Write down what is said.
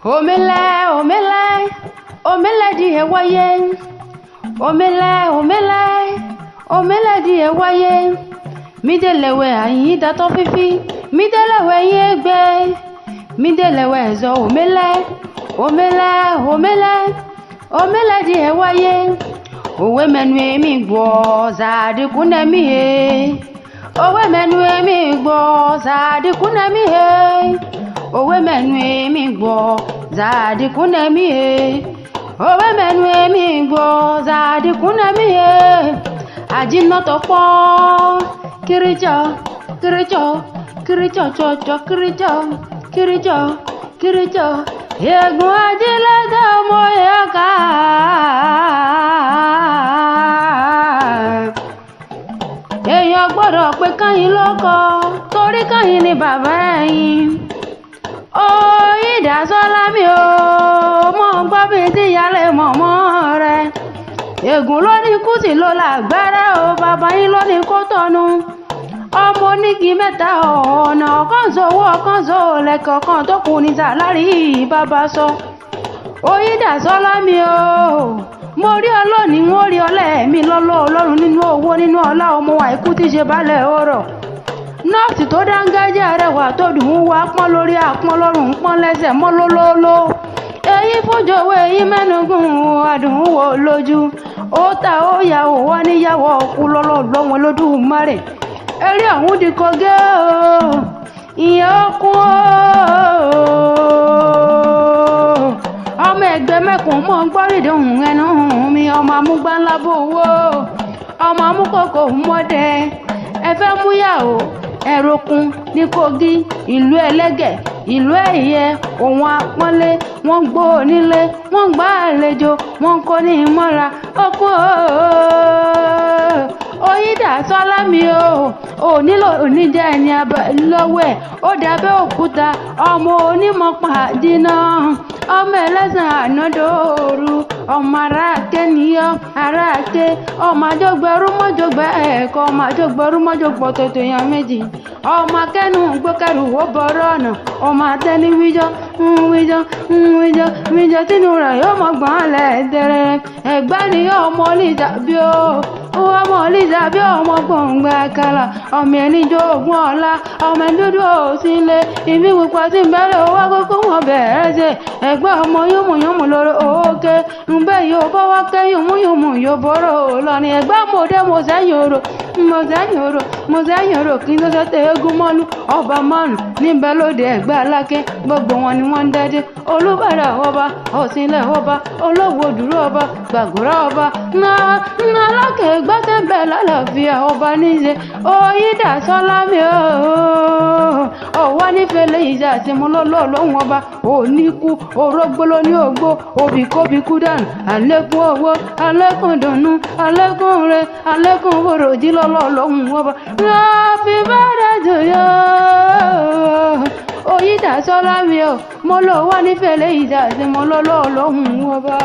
Omele, omele, omele di ewaye. Omele, omele, omele di ewaye. Midelewe ayin dato fifi. Midelewe yegbe. Midelewe zo omele. Omele, omele, omele di ewaye. Owe menu emi gbo zadi kunemi he. Owe menu emi gbo zadi kunemi he. Owe menu emi gbo zadi kunemi he. Owe menu emi gbo zadi kunemi he. Ajino to po kirijo kirijo kirijo jojo kirijo kirijo egun ajile da mo yaka. Èèyàn gbọ́dọ̀ pé kányìn lóko torí kányìn ni bàbá ẹ̀yin. Ìdásọ́lá mi ò mọ̀ gbọ́ bí ti yálé mọ̀mọ́ rẹ̀. Ègún ló ní kùtì ló lágbára o, bàbá yín ló ní kó tọ́nu. Ọmọ onígi mẹ́ta ọ̀nà ọ̀kan sówó ọ̀kan sólẹ̀kọ̀ kan tó kù ní sàlárì bàbá sọ. Ìdásọ́lá mi ò mo rí ọlọ́ni wọ́n rí ọlẹ́ẹ̀mí lọ́lọ́ ọlọ́run nínú owó nínú ọlá ọmọ àìkú tí ṣe balẹ̀ ọ̀rọ̀. Nọ́ọ̀sì tó dángájá rẹwà tó dùn ún wá pọ́n lórí àpọ́n lọ́rùn pọ́n lẹ́sẹ̀ mọ́ lólóló. Èyí fúnjòwó èyí mẹ́nugun adùn wò lójú. Ó ta ó yà ó wọ́n níyàwó ọkú lọ́lọ́ lọ́wọ́ Olódùmarè. Eré ọ̀hún di kogé o ìyẹn ọkùn o. Ọmọ ẹgbẹ́ mẹ́kùn mọ́ gbọ́rìdì ohun ẹnu mi. Ọmọ amúgbá ńlá bò wó. Ọmọ amúkòkò mọ́dẹ. Ẹ fẹ́ múyàwó ẹ̀rọkun ní Kogi, ìlú ẹlẹ́gẹ̀, ìlú ẹ̀yẹ, òun apọ́nlé. Wọ́n gbó onílé, wọ́n gbá àlejò, wọ́n kó ní ìmọ́ra. Ọkú Ìdásọ́lá mi ò nílò oníjẹ́ ẹni lọ́wọ́ ẹ̀. Ó dàbẹ́ òkúta ọmọ onímọ̀ pàdínà. Ọmọ ẹlẹ́sìn ànádòru. Ọmọ aráàké níyọ́ aráàké. Ọmọ àjọgbẹ̀rú mọ́jọgbẹ̀ ẹ̀kọ́. Ọmọ àjọgbẹ̀rú mọ́jọgbọ̀ tòtò yan méjì. Ọmọ akẹ́nu gbókẹ́rù ó bọ̀rọ̀ ọ̀nà. Ọmọ àtẹni wíjọ́ wíjọ́ tínú rẹ̀ yóò mọ̀ gbọ́n lẹ́ẹ̀dẹ̀rẹ̀. Ẹ̀gbá ni ọmọ Lísàbí o. Ọmọ Lísàbí ọmọ gbọ̀ngbà kàlà. Ọmọ ẹni jogún ọ̀la. Ọmọ dúdú òsínlé. Ìbí pupa sí bẹ́rẹ̀ owó kókó wọn bẹ̀rẹ̀ ṣe. Ẹ̀gbá ọmọ yúnmùyúnmù lórí òkè. Ǹbẹ́ yóò bọ́ wá kẹ́ yúnmùyúnmù yóò bọ́rọ̀ lọ ní. Ẹ̀gbá mòdé mo sẹ́yìn orò kí n tó sẹ́tẹ̀ eégún mọ́lú. Ọba márùn níbẹ̀ lóde Ẹ̀gbá Aláké. Gbogbo wọn ni wọ́n ń dẹ́dẹ́. Olúbàdàn ọba, Ọ̀ṣìnlẹ̀ ọba, Olówó dúró ọba, Gbàgùrá ọba. Aláké gbọ́sẹ̀ bẹ̀ lálàáfíà ọba níṣe. Ìdásọ́lá mi ọ̀wá nífẹ̀ẹ́ lẹ́yìn ìjà àti mo lọ́lọ́ lọ́hùn ọba. Òníkú orógbó ló ní ògbó. Òbíkóbíkú dànù. Àlékún owó, àlékún dùnnú, àlékún rẹ̀, àlékún òròjì lọ́lọ́ lọ́hùn ọba. Happy birthday to you. Ìdásọ́lá mi mo lọ wá nífẹ̀ẹ́ lẹ́yìn ìjà àti mo lọ́lọ́ lọ́hùn ọba.